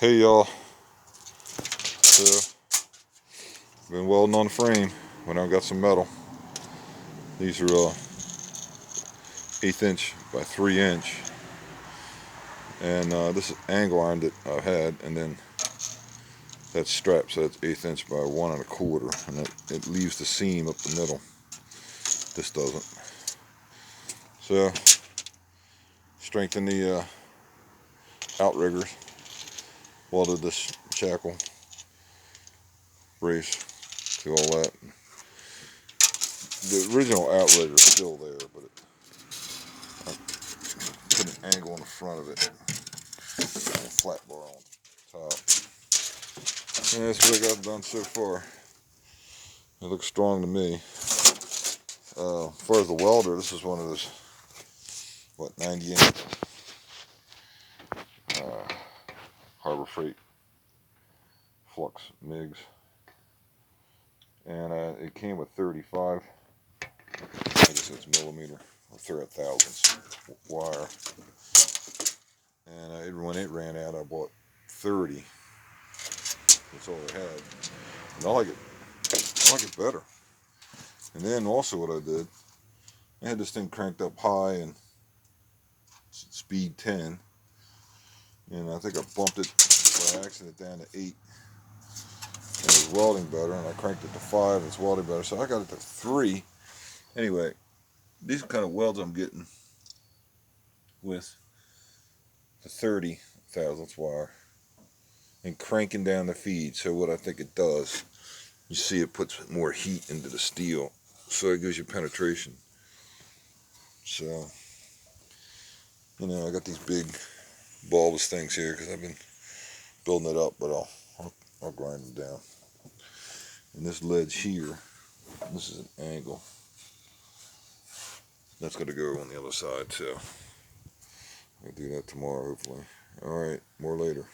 Hey y'all, so been welding on the frame. Went out and got some metal. These are 1/8 inch by 3 inch, and this is angle iron that I've had, and then that's strap, so that's 1/8 inch by 1 1/4, and it leaves the seam up the middle. This doesn't. So strengthen the outriggers. Welded this shackle brace to all that. The original outrigger is still there, but I put an angle in the front of it, and a flat bar on top. And that's what I got done so far. It looks strong to me. As far as the welder, this is one of those, 98 Harbor Freight Flux MIGs. And it came with 35, I guess it's millimeter, or thousandths wire. And when it ran out, I bought 30. That's all I had. And I like it better. And then also what I did, I had this thing cranked up high and speed 10. And I think I bumped it by accident down to 8. And it was welding better, and I cranked it to 5, and it's welding better. So I got it to 3. Anyway, these are the kind of welds I'm getting with the 30 thousandths wire and cranking down the feed. So what I think it does, you see it puts more heat into the steel, so it gives you penetration. So, I got these big bulbous things here because I've been building it up, but I'll grind them down. And this ledge here, this is an angle. That's going to go on the other side, so I'll do that tomorrow, hopefully. Alright, more later.